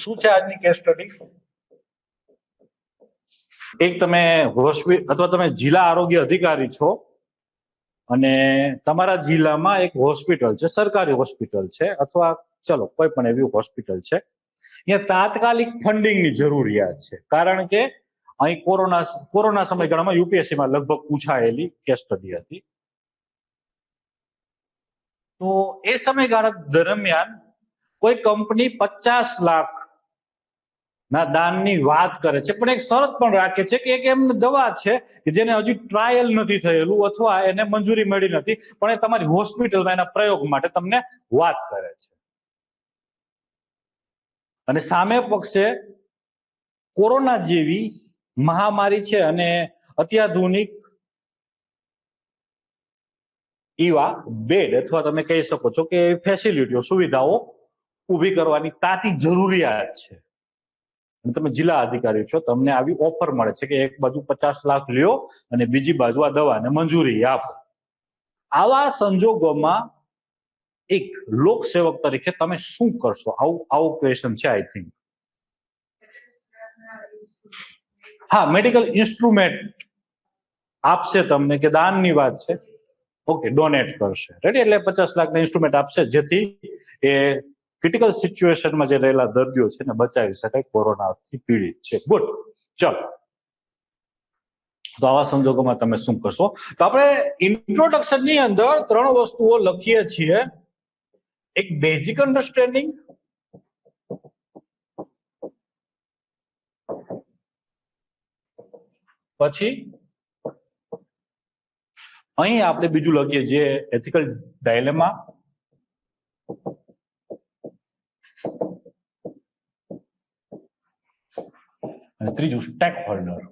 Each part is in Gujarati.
શું છે આજની કેસ સ્ટડી? એક તમે હોસ્પિટલ અથવા તમે જિલ્લા આરોગ્ય અધિકારી છો અને તમારા જિલ્લામાં એક હોસ્પિટલ છે, સરકારી હોસ્પિટલ છે અથવા ચલો કોઈ પણ એવી હોસ્પિટલ છે, અહીંયા તાત્કાલિક ફંડિંગની જરૂરિયાત છે. કારણ કે અહીં કોરોના સમયગાળામાં યુપીએસસીમાં લગભગ પૂછાયેલી કેસ સ્ટડી હતી. તો એ સમયગાળા દરમિયાન કોઈ કંપની 50 લાખ ના દાનની વાત કરે છે, પણ એક શરત પણ રાખે છે કે એક એમને દવા છે કે જેને હજી ટ્રાયલ નથી થયેલું અથવા એને મંજૂરી મળી નથી, પણ એ તમારી હોસ્પિટલમાં એના પ્રયોગ માટે તમને વાત કરે છે. અને સામે પક્ષે કોરોના જેવી મહામારી છે અને અત્યાધુનિક એવા બેડ અથવા તમે કહી શકો છો કે ફેસિલિટીઓ, સુવિધાઓ ઊભી કરવાની તાતી જરૂરિયાત છે. તમે જિલ્લા અધિકારી છો, તમને આવી ઓફર મળે છે કે એક બાજુ 50 લાખ લ્યો અને બીજી બાજુ આ દવાને મંજૂરી આપો. આવા સંજોગોમાં એક લોકસેવક તરીકે તમે શું કરશો? આવું ક્વેશ્ચન છે આઈ થિંક. હા, મેડિકલ ઇન્સ્ટ્રુમેન્ટ આપશે તમને કે દાનની વાત છે, ઓકે, ડોનેટ કરશે, રેડી. એટલે 50 લાખના ઇન્સ્ટ્રુમેન્ટ આપશે જેથી એ ક્રિટિકલ સિચ્યુએશનમાં જે રહેલા દર્દીઓ છે ને બચાવી શકાય, કોરોનાથી પીડિત છે. ગુડ, ચલો. તો આવા સંજોગોમાં તમે શું કરશો? તો આપણે ઇન્ટ્રોડક્શનની અંદર 3 વસ્તુઓ લખીએ છીએ. એક બેઝિક અન્ડરસ્ટેન્ડિંગ, પછી અહીં આપણે બીજું લખીએ જે એથિકલ ડાયલેમા, અને ત્રીજું સ્ટેક હોલ્ડર.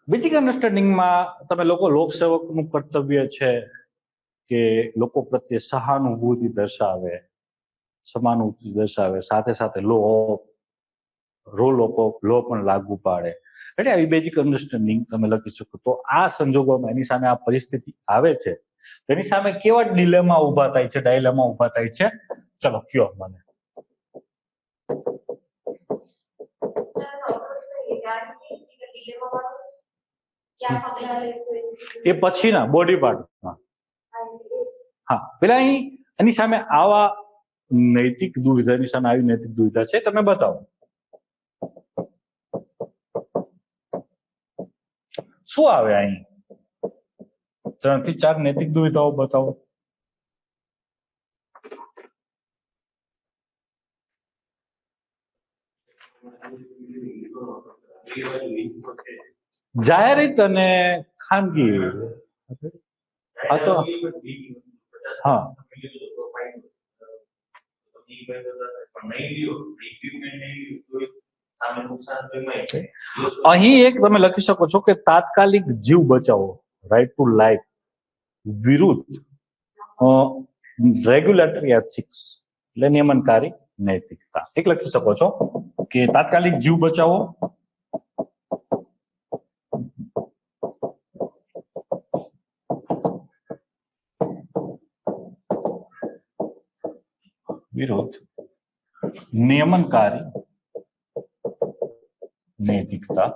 બેઝિક અન્ડરસ્ટેન્ડિંગમાં તમે લોકો લોકસેવકનું કર્તવ્ય છે કે લોકો પ્રત્યે સહાનુભૂતિ દર્શાવે, સમાનુભૂતિ દર્શાવે, સાથે સાથે રૂલ ઓફ લો પણ લાગુ પાડે. એટલે આવી બેઝિક અન્ડરસ્ટેન્ડિંગ તમે લખી શકો. તો આ સંજોગોમાં એની સામે આ પરિસ્થિતિ આવે છે, તેની સામે કેવા ડિલેમા ઉભા થાય છે, ડાયલેમા ઉભા થાય છે? ચલો કયો મને. એ પછીના બોડી પાર્ટમાં. હા, પેલા અહીં એની સામે આવા નૈતિક દુવિધાની સામે આવી નૈતિક દુવિધા છે, તમે બતાવો શું આવે અહીં? 3 થી 4 નૈતિક દુવિધાઓ બતાવો. જાહેર હિત અને ખાનગી. હા તો હા, અહીં એક તમે લખી શકો છો કે તાત્કાલિક જીવ બચાવો, રાઇટ ટુ લાઈફ, વિરુદ્ધ રેગ્યુલેટરી એથિક્સ એટલે નિયમનકારી નૈતિકતા. એક લખી શકો છો કે તાત્કાલિક જીવ બચાવો વિરુદ્ધ નિયમનકારી નૈતિકતા,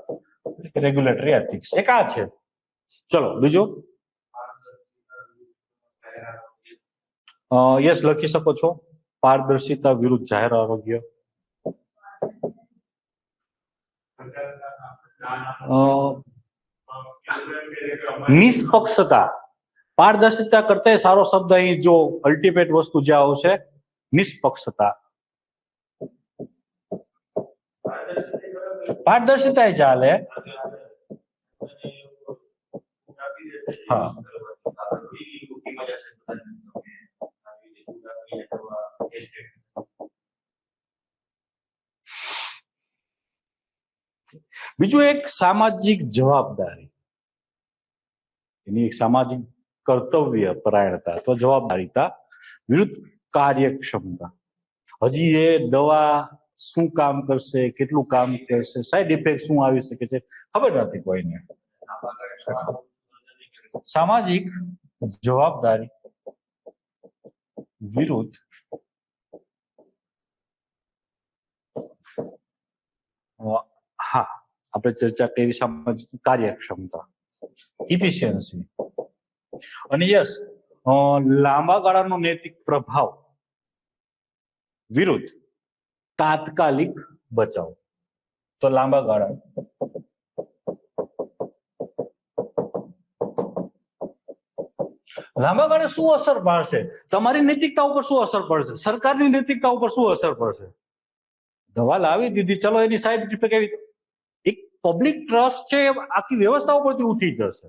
રેગ્યુલેટરી એથિક્સ. એક આ છે. ચલો બીજો. યસ, લખી શકો છો પારદર્શિતા વિરુદ્ધ જાહેર આરોગ્ય. નિષ્પક્ષતા. પારદર્શિતા કરતા સારો શબ્દ અહીં જો અલ્ટિમેટ વસ્તુ જે આવશે, નિષ્પક્ષતા. પારદર્શિતા ચાલે. હા, બીજું એક સામાજિક જવાબદારી, એની એક સામાજિક કર્તવ્ય પરાયણતા અથવા જવાબદારીતા વિરુદ્ધ કાર્યક્ષમતા. હજી એ દવા શું કામ કરશે, કેટલું કામ કરશે, સાઈડ ઇફેક્ટ શું આવી શકે છે ખબર નથી કોઈને. સામાજિક જવાબદારી વિરુદ્ધ હા આપણે ચર્ચા કરી સામાજિક કાર્યક્ષમતા ઇફિશિયન્સી અને યસ લાંબા ગાળાનો નૈતિક પ્રભાવ વિરુદ્ધ તાત્કાલિક બચાવ. તો લાંબા ગાળા લાંબા ગાળે શું અસર પાડશે? તમારી નૈતિકતા ઉપર શું અસર પડશે? સરકારની નૈતિકતા ઉપર શું અસર પડશે? દવા લાવી દીધી, ચલો એની સાઈડ ઇફેક્ટ એવી, એક પબ્લિક ટ્રસ્ટ છે આખી વ્યવસ્થા ઉપરથી ઉઠી જશે.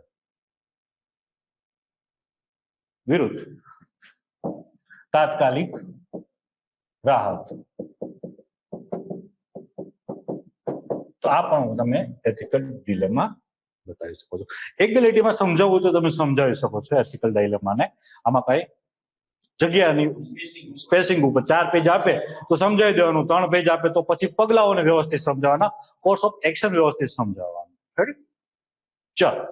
વિરુદ્ધ તાત્કાલિક રાહત. તો આ પણ તમે એથિકલ ડિલેમા બતાવી શકો છો. એક બે લીટીમાં સમજાવવું તો તમે સમજાવી શકો છો એથિકલ ડિલેમાને. આમાં કઈ જગ્યાની સ્પેસિંગ ઉપર 4 પેજ આપે તો સમજાવી દેવાનું, 3 પેજ આપે તો પછી પગલાઓને વ્યવસ્થિત સમજાવવાના, કોર્સ ઓફ એક્શન વ્યવસ્થિત સમજાવવાનું. રેડી? ચાલો,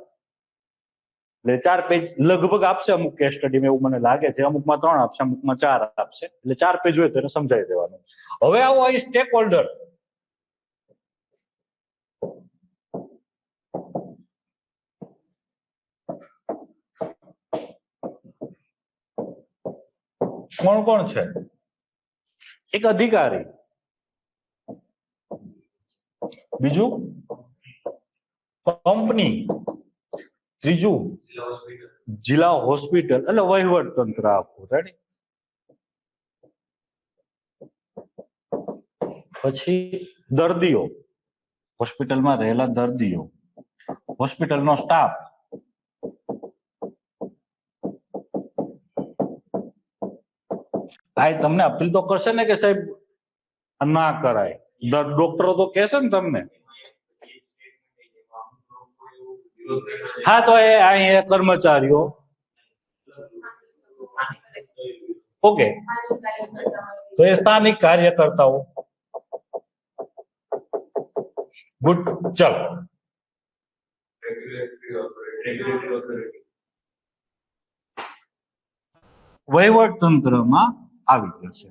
એટલે 4 પેજ લગભગ આપશે અમુક કેસ સ્ટડીમાં, એવું મને લાગે છે. અમુકમાં 3 આપશે, અમુકમાં 4 આપશે, એટલે 4 પેજ હોય તો એને સમજાવી દેવાનું. હવે આવો અહીં સ્ટેક હોલ્ડર. કોણ કોણ છે? એક અધિકારી, બીજું કંપની, ત્રીજું જિલ્લા હોસ્પિટલ, એટલે વહીવટ તંત્ર આખું. રેડી? પછી દર્દીઓ, હોસ્પિટલમાં રહેલા દર્દીઓ, હોસ્પિટલનો સ્ટાફ, આ તમને અપીલ તો કરશે ને કે સાહેબ ના કરાય, ડોક્ટરો તો કહેશે ને તમને. હા, તો એ અહીંયા કર્મચારીઓ, ઓકે, તો એ સ્થાનિક કાર્યકર્તાઓ. ગુડ. ચાલો, વહીવટ તંત્રમાં આવી જશે.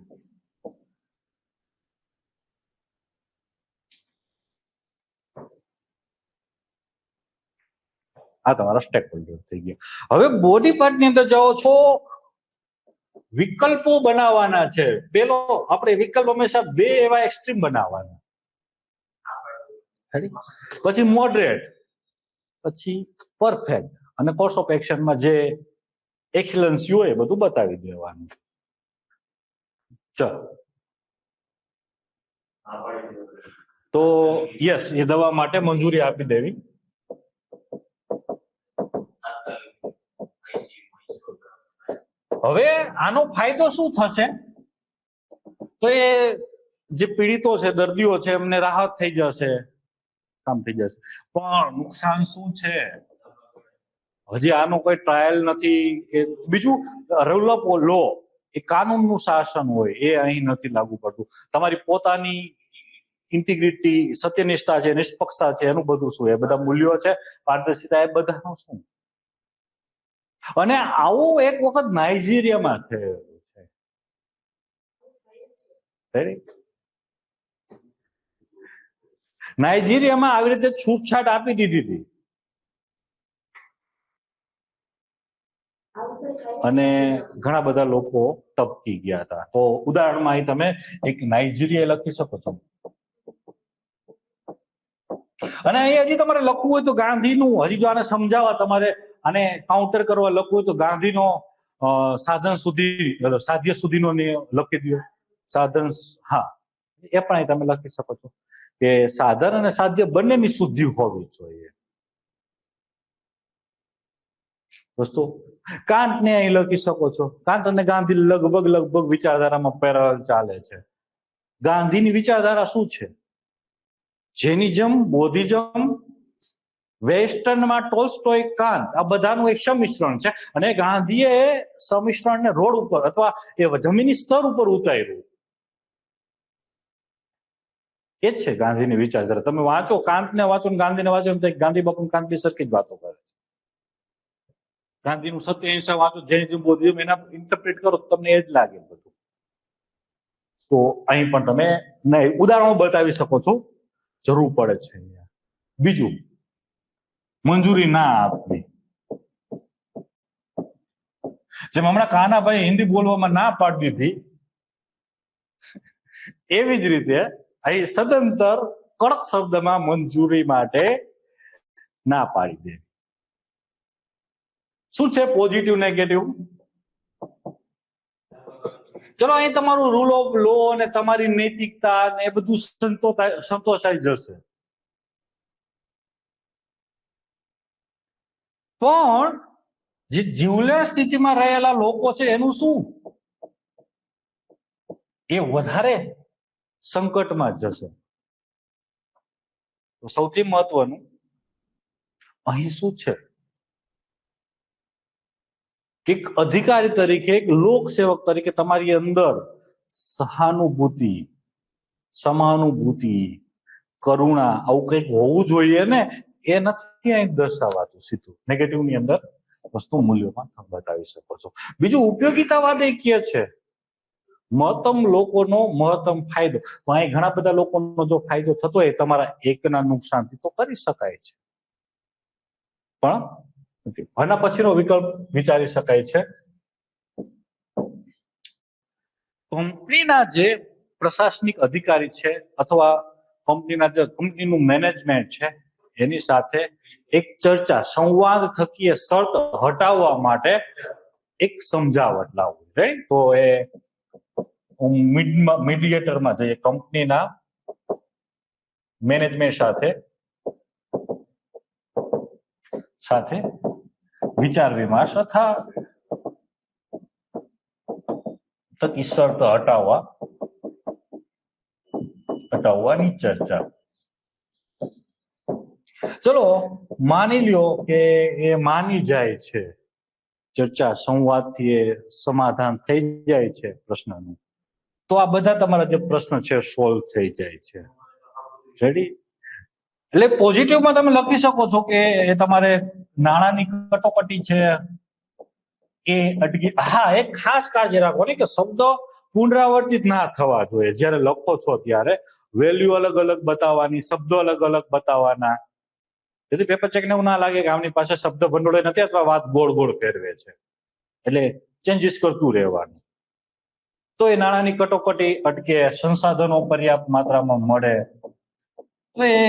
આ તમારા સ્ટેક હોલ્ડર થઈ ગયા. હવે બોડી પાર્ટ ની અંદર જાઓ છો, વિકલ્પો બનાવવાના છે. પેલો આપણે વિકલ્પ હંમેશા 2 એવા એક્સ્ટ્રીમ બનાવવાના, પછી મોડરેટ, પછી પરફેક્ટ, અને કોર્સ ઓફ એક્શનમાં જે એક્સલન્સી હોય એ બધું બતાવી દેવાનું. ચલો, તો યસ, એ દવા માટે મંજૂરી આપી દેવી. હવે આનો ફાયદો શું થશે? તો એ જે પીડિતો છે, દર્દીઓ છે, એમને રાહત થઈ જશે, કામ થઈ જશે. પણ નુકસાન શું છે? હજી આનો કોઈ ટ્રાયલ નથી. કે બીજું, રૂલ ઓફ લો, એ કાનૂનનું શાસન હોય, એ અહીં નથી લાગુ પડતું. તમારી પોતાની ઇન્ટિગ્રિટી, સત્યનિષ્ઠા છે, નિષ્પક્ષતા છે, એનું બધું શું? એ બધા મૂલ્યો છે, પારદર્શિતા, એ બધાનું શું? અને આવું એક વખત નાઇજીરિયામાં થયેલું છે. નાઇજીરિયામાં આવી રીતે છૂટછાટ આપી દીધી હતી, અને ઘણા બધા લોકો ટપકી ગયા હતા. તો ઉદાહરણમાં અહીં તમે એક નાઇજીરિયા લખી શકો છો. અને અહીં હજી તમારે લખવું હોય તો ગાંધીનું, હજી જો આને સમજાવવા, તમારે આને કાઉન્ટર કરવા લખવું હોય તો ગાંધીનો સાધન સુધી, સાધ્ય સુધીનો લખી દો. સાધન, હા, એ પણ અહીં તમે લખી શકો છો કે સાધન અને સાધ્ય બંનેની શુદ્ધિ હોવી જોઈએ. વસ્તુ કાંતને અહીં લખી શકો છો. કાંત અને ગાંધી લગભગ વિચારધારામાં પેરેલલ ચાલે છે. ગાંધીની વિચારધારા શું છે? જેનિઝમ, બોધિઝમ, વેસ્ટર્નમાં ટોલ્સ્ટોય, કાંત, આ બધાનું એક સંમિશ્રણ છે. અને ગાંધીએ સંમિશ્રણને રોડ ઉપર અથવા એ જમીની સ્તર ઉપર ઉતાર્યું. એ જ છે ગાંધીની વિચારધારા. તમે વાંચો, કાંતને વાંચો, ગાંધીને વાંચો, ગાંધી બાપુ કાંતની સરખી જ વાતો કરે છે. ગાંધીનું સત્ય અહિંસા વાંચો, જૈનિઝમ બૌદ્ધિઝમ, એના ઇન્ટરપ્રેટ કરો તમને એ જ લાગે બધું. તો અહીં પણ તમે ઉદાહરણો બતાવી શકો છો, જરૂર પડે છે. બીજું, મંજૂરી ના આપવી. જેમ હમણાં કાનાભાઈ હિન્દી બોલવામાં ના પાડી દીધી, એવી જ રીતે અહીં સદંતર કડક શબ્દમાં મંજૂરી માટે ના પાડી દે. શું છે પોઝિટિવ નેગેટિવ? ચલો અહીં તમારું રૂલ ઓફ લો અને તમારી નૈતિકતા ને એ બધું સંતોષાઈ જશે, પણ જે જીવલેણ સ્થિતિમાં રહેલા લોકો છે એનું શું? એ વધારે સંકટમાં જશે. તો સૌથી મહત્વનું અહીં શું છે? એક અધિકારી તરીકે, એક લોકસેવક તરીકે તમારી અંદર સહાનુભૂતિ, સમાનુભૂતિ, કરુણા, આવું કંઈક હોવું જોઈએ ને. એ નથી અહીં દર્શાવાતું. સીધું નેગેટિવ ની અંદર વસ્તુ મૂલ્યોમાં બતાવી શકો છો. બીજું, ઉપયોગિતાવાદ એ કહે છે મહત્તમ લોકોનો મહત્તમ ફાયદો. તો અહીં ઘણા બધા લોકોનો જો ફાયદો થતો હોય તમારા એકના નુકસાનથી, તો કરી શકાય છે, પણ આના પછીનો વિકલ્પ વિચારી શકાય છે. કંપનીના જે પ્રશાસનિક અધિકારી છે અથવા કંપનીના જે કંપનીનું મેનેજમેન્ટ છે એની સાથે એક ચર્ચા, સંવાદ થકી શરત હટાવવા માટે એક સમજાવટ લાવવી. રાઈટ? તો એ મીડિયેટરમાં જઈએ, કંપનીના મેનેજમેન્ટ સાથે વિચાર વિમર્શ અથવા થકી શરત હટાવવાની ચર્ચા. ચલો માની લ્યો કે એ માની જાય છે, ચર્ચા સંવાદથી એ સમાધાન થઈ જાય છે પ્રશ્નનું, તો આ બધા તમારા જે પ્રશ્ન છે સોલ્વ થઈ જાય છે. રેડી? એટલે પોઝિટિવમાં તમે લખી શકો છો કે તમારે નાણાંની કટોકટી છે એ અટકી. હા, એક ખાસ કાળજી રાખવાની કે શબ્દ પુનરાવર્તિત ના થવા જોઈએ. જ્યારે લખો છો ત્યારે વેલ્યુ અલગ અલગ બતાવવાની, શબ્દો અલગ અલગ બતાવવાના, જેથી પેપર ચેકને એવું ના લાગે કે આમની પાસે શબ્દ ભંડોળ નથી અથવા વાત ગોળ ગોળ ફેરવે છે. એટલે ચેન્જીસ કરતું રહેવાનું. તો એ નાણાંની કટોકટી અટકે, સંસાધનો પર્યાપ્ત માત્રામાં મળે, તો એ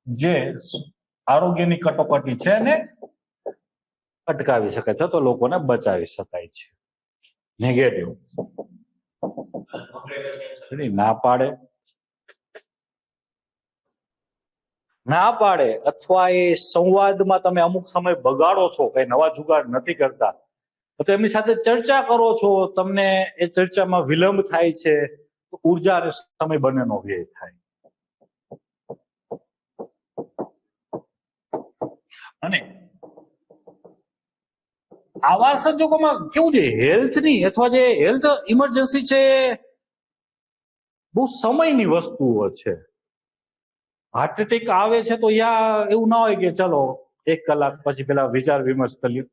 જે આરોગ્યની કટોકટી છે એને અટકાવી શકાય છે, તો લોકોને બચાવી શકાય છે. નેગેટિવ, ના પાડે, ના પાડે અથવા એ સંવાદમાં તમે અમુક સમય બગાડો છો, કઈ નવા જુગાડ નથી કરતા, તો એમની સાથે ચર્ચા કરો છો, તમને એ ચર્ચામાં વિલંબ થાય છે, તો ઉર્જા અને સમય બંનેનો વ્યય થાય. અને આવા સંજોગોમાં કેવું છે, હેલ્થની અથવા જે હેલ્થ ઇમરજન્સી છે બહુ સમયની વસ્તુઓ છે. હાર્ટ એટેક આવે છે તો યા એવું ના હોય કે ચલો 1 કલાક પછી પેલા વિચાર વિમર્શ કરી,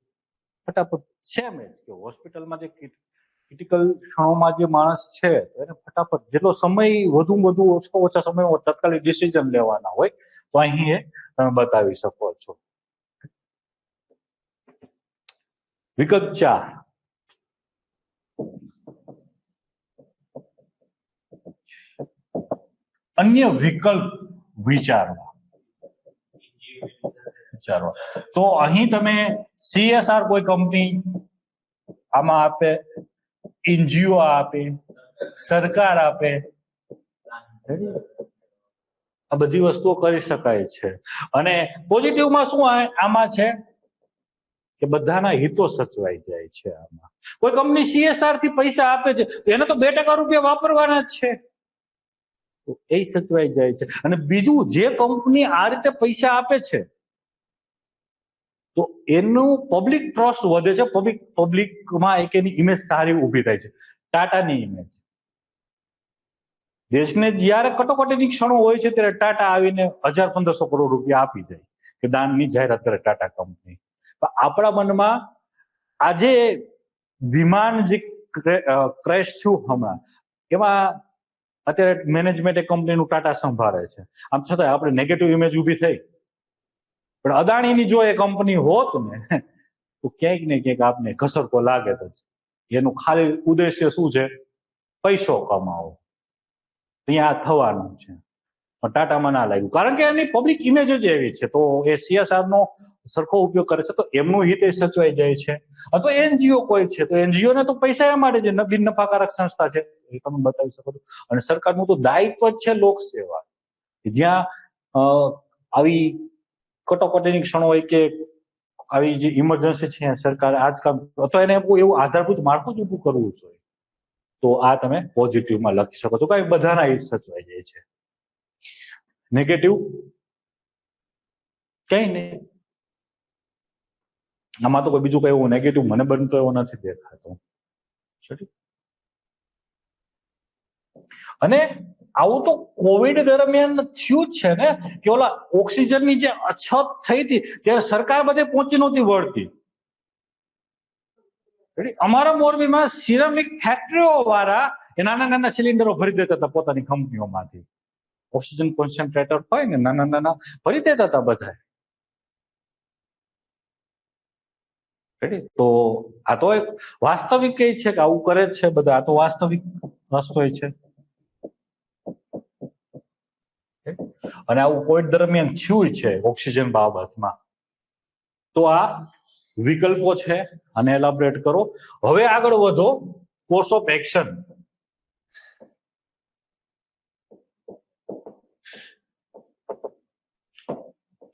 ફટાફટ સેમ જ કે હોસ્પિટલમાં જે ક્રિટિકલ ક્ષણોમાં જે માણસ છે એને ફટાફટ જેટલો સમય વધુ ઓછા સમયમાં તત્કાલિક ડિસિઝન લેવાના હોય, તો અહીં એ તમે બતાવી શકો છો. વિકલ્પ 4, અન્ય વિકલ્પ વિચારવા. તો અહીં તમે CSR કોઈ કંપની આમાં આપે, NGO આપે, સરકાર આપે, આ બધી વસ્તુઓ કરી શકાય છે. અને પોઝિટિવમાં શું આમાં છે કે બધાના હિતો સચવાઈ જાય છે. આમાં કોઈ કંપની CSR થી પૈસા આપે છે તો એને તો 2% રૂપિયા વાપરવાના જ છે, તો એ સચવાઈ જાય છે. અને બીજું, જે કંપની આ રીતે પૈસા આપે છે તો એનું પબ્લિક ટ્રસ્ટ વધે છે, પબ્લિકમાં એક એની ઇમેજ સારી ઊભી થાય છે. ટાટાની ઇમેજ, દેશને જ્યારે કટોકટીની ક્ષણો હોય છે ત્યારે ટાટા આવીને 1000-1500 કરોડ રૂપિયા આપી જાય કે દાનની જાહેરાત કરે ટાટા કંપની. આપણા મનમાં આજે વિમાન જે ક્રેશ થયું હમણાં, એમાં અત્યારે મેનેજમેન્ટ કંપનીનું ટાટા સંભાળે છે. આમ છતાં આપણે નેગેટિવ ઇમેજ ઊભી થઈ, પણ અદાણીની જો એ કંપની હોત ને તો ક્યાંક ને ક્યાંક આપને ઘસરકો લાગે. તો એનું ખાલી ઉદ્દેશ્ય શું છે? પૈસો કમાવો. અહીંયા થવાનું છે. પણ ટાટામાં ના લાગ્યું, કારણ કે એની પબ્લિક ઇમેજ જ એવી છે. તો એ CSR નો સરખો ઉપયોગ કરે છે તો એમનું હિત એ સચવાઈ જાય છે. અથવા NGO કોઈ છે તો NGO ને તો પૈસા એ માટે છે, બિન નફાકારક સંસ્થા છે, એ તમે બતાવી શકો છો. અને સરકારનું તો દાયિત્વ જ છે લોકસેવા. જ્યાં આવી કટોકટીની ક્ષણો હોય કે આવી જે ઇમરજન્સી છે સરકાર આજકાલ, અથવા એને એવું આધારભૂત માળખું જ ઊભું કરવું જોઈએ. તો આ તમે પોઝિટિવમાં લખી શકો છો, કે બધાના હિત સચવાઈ જાય છે. નેગેટિવ કઈ નહીં, આમાં તો કોઈ બીજું કઈ એવું નેગેટિવ મને બનતો એવો નથી દેખાતો. અને આવું તો કોવિડ દરમિયાન થયું જ છે ને, કે ઓલા ઓક્સિજનની જે અછત થઈ હતી ત્યારે સરકાર બધે પહોંચી નહોતી વળતી. અમારા મોરબીમાં સિરામિક ફેક્ટરીઓ વાળા એ નાના નાના સિલિન્ડરો ભરી દેતા હતા પોતાની કંપનીઓમાંથી. ઓક્સિજન કોન્સન્ટ્રેટર હોય ને, નાના નાના ભરી દેતા હતા બધા. તો આ તો એક વાસ્તવિક છે કે આવું કરે જ છે બધા. આ તો વાસ્તવિક વસ્તુ છે. અને આવું કોવિડ દરમિયાન થયું છે ઓક્સિજન બાબતમાં. તો આ વિકલ્પો છે, અને એલાબરેટ કરો. હવે આગળ વધો, કોર્સ ઓફ એક્શન.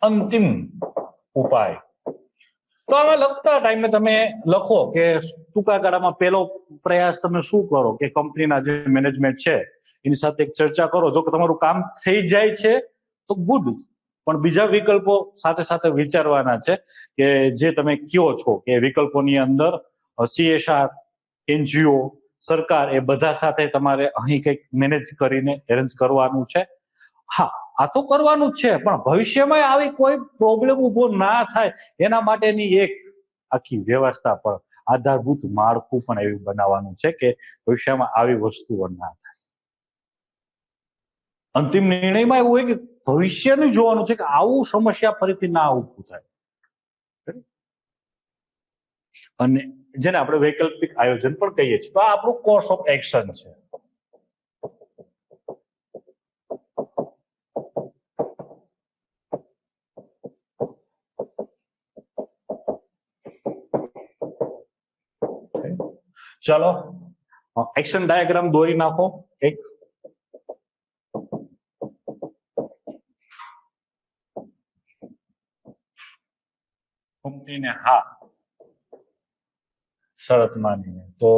અંતિમ ઉપાય. તો આમાં લખતા ટાઈમે તમે લખો કે ટૂંકા ગાળામાં પહેલો પ્રયાસ તમે શું કરો, કે કંપનીના જે મેનેજમેન્ટ છે એની સાથે એક ચર્ચા કરો. જો તમારું કામ થઈ જાય છે તો ગુડ, પણ બીજા વિકલ્પો સાથે સાથે વિચારવાના છે, કે જે તમે કયો છો કે વિકલ્પોની અંદર CSR, NGO, સરકાર, એ બધા સાથે તમારે અહીં કંઈક મેનેજ કરીને એરેન્જ કરવાનું છે. હા, આ તો કરવાનું જ છે, પણ ભવિષ્યમાં આવી કોઈ પ્રોબ્લેમ ઉભો ના થાય એના માટેની એક આખી વ્યવસ્થા પર આધારભૂત માળખું પણ એવું બનાવવાનું છે કે ભવિષ્યમાં આવી વસ્તુઓ ના થાય. અંતિમ નિર્ણયમાં એવું હોય કે ભવિષ્યનું જોવાનું છે કે આવું સમસ્યા ફરીથી ના ઊભું થાય. અને જેને આપણે વૈકલ્પિક આયોજન પણ કહીએ છીએ. તો આ આપણું કોર્સ ઓફ એક્શન છે. ચલો એક્શન ડાયાગ્રામ દોરી નાખો એક. કંપનીને હા શરત માનીને તો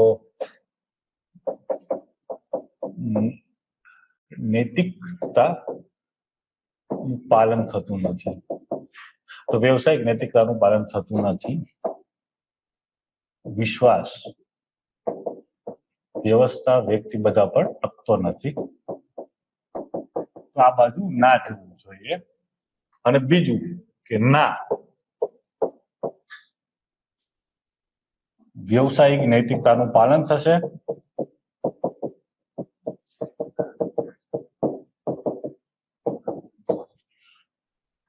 નૈતિકતા પાલન થતું નથી, તો વ્યવસાયિક નૈતિકતાનું પાલન થતું નથી. વિશ્વાસ, વ્યવસ્થા વ્યક્તિ બધા પર ટકતો નથી. તો આ બાજુ ના જવું જોઈએ. અને બીજું કે ના, વ્યવસાયિક નૈતિકતાનું પાલન થશે,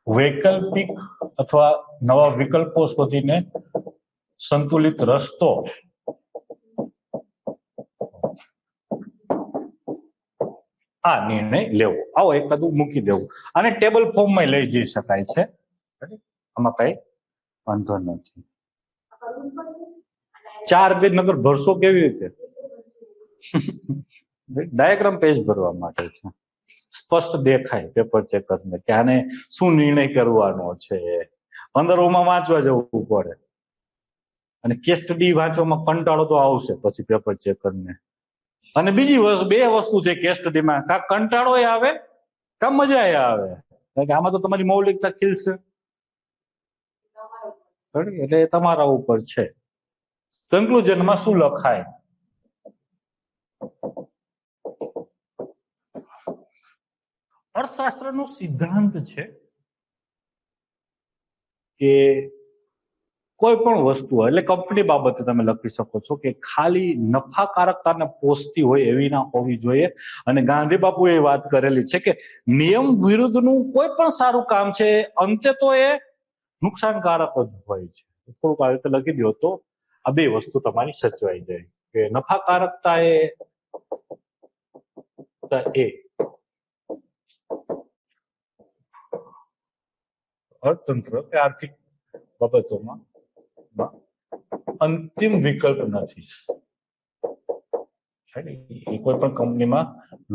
વૈકલ્પિક અથવા નવા વિકલ્પો શોધીને સંતુલિત રસ્તો આ નિર્ણય લેવો. આવો એકાદું મૂકી દેવું, અને ટેબલ ફોર્મમાં લઈ જઈ શકાય છે, આમાં કઈ વાંધો નથી. 4 પેજ નગર ભરશો કેવી રીતે? ડાયાગ્રામ પેજ ભરવા માટે છે, સ્પષ્ટ દેખાય પેપર ચેકરને કે આને શું નિર્ણય કરવાનો છે. 15 વાંચવા જવું પડે, અને કેસ સ્ટડી વાંચવામાં કંટાળો તો આવશે પછી પેપર ચેકરને. અને બીજી બે વસ્તુ છે કેસ સ્ટડીમાં, કા કંટાળો આવે કા મજા આવે. આમાં તો તમારી મૌલિકતા ખીલશે, એટલે તમારા ઉપર છે. કન્ક્લુઝનમાં શું લખાય? અર્થશાસ્ત્રનો સિદ્ધાંત છે કે કોઈ પણ વસ્તુ હોય એટલે કંપની બાબતે તમે લખી શકો છો કે ખાલી નફાકારકતાને પોષતી હોય એવી ના હોવી જોઈએ. અને ગાંધી બાપુએ એ વાત કરેલી છે કે નિયમ વિરુદ્ધનું કોઈ પણ સારું કામ છે અંતે તો એ નુકસાનકારક જ હોય છે. થોડુંક આવી રીતે લખી દો તો આ બે વસ્તુ તમારી સચવાઈ જાય કે નફાકારકતા એ અર્થતંત્ર કે આર્થિક બાબતોમાં અંતિમ વિકલ્પ નથી. એ કોઈ પણ કંપનીમાં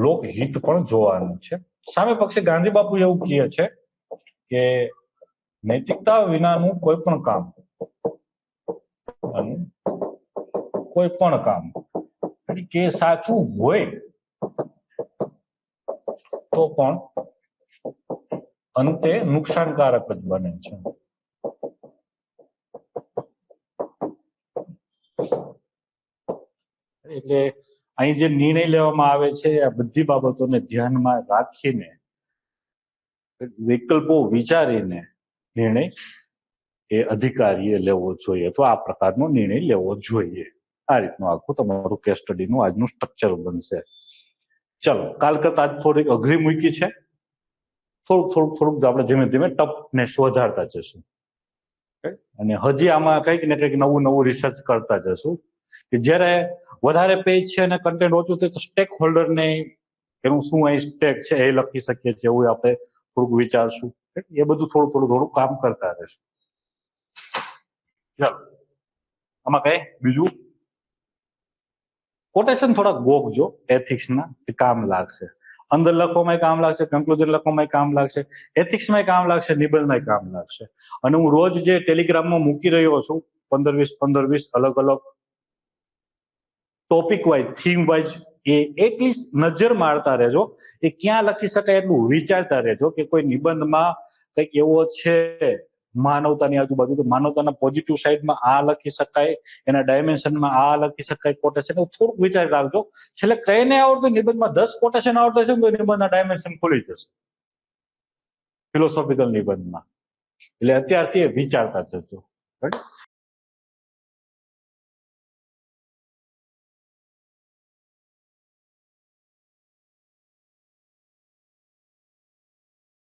લોકહિત પણ જોવાનું છે. સામે પક્ષે ગાંધી બાપુ એવું કહે છે કે નૈતિકતા વિનાનું કોઈ પણ કામ કે સાચું હોય તો પણ અંતે નુકસાનકારક જ બને છે. એટલે અહીં જે નિર્ણય લેવામાં આવે છે આ બધી બાબતોને ધ્યાનમાં રાખીને વિકલ્પો વિચારીને નિર્ણય એ અધિકારીએ લેવો જોઈએ અથવા આ પ્રકારનો નિર્ણય લેવો જોઈએ. આ રીતનું આખું તમારું કેસ સ્ટડીનું આજનું સ્ટ્રક્ચર બનશે. ચલો, કાલ કરતા આજ થોડીક અઘરી મૂકી છે. થોડુંક આપણે ધીમે ધીમે ટફનેસ વધારતા જશું અને હજી આમાં કંઈક ને કંઈક નવું રિસર્ચ કરતા જશું કે જ્યારે વધારે પેજ છે અને કન્ટેન્ટ ઓછું થાય તો સ્ટેક હોલ્ડરને એનું શું અહીં સ્ટેક છે એ લખી શકીએ છીએ એવું આપણે થોડુંક વિચારશું. એ બધું થોડું કામ કરતા રહેશું. ચાલો, આમાં કઈ બીજું કોટેશન થોડાક ગોખજો એથિક્સના કામ લાગશે. અંદર લખવામાં કામ લાગશે, કન્ક્લુઝન લખવામાં કામ લાગશે, એથિક્સમાં કામ લાગશે, નિબંધમાં કામ લાગશે. અને હું રોજ જે ટેલિગ્રામમાં મૂકી રહ્યો છું 15-20 અલગ ટોપિક વાઇઝ, થીમ વાઇઝ એ એટલીસ્ટ નજર મારતા રહેજો. એ ક્યાં લખી શકાય એટલું વિચારતા રહેજો કે કોઈ નિબંધમાં કંઈક એવો છે માનવતાની આજુબાજુ તો માનવતાના પોઝિટિવ સાઈડમાં આ લખી શકાય, એના ડાયમેન્શનમાં આ લખી શકાય કોટેશન, એવું થોડુંક વિચારી રાખજો. છેલ્લે કઈ નહીં આવડતું નિબંધમાં 10 કોટેશન આવડતા છે તો નિબંધના ડાયમેન્શન ખુલી જશે ફિલોસોફિકલ નિબંધમાં. એટલે અત્યારથી વિચારતા જજો.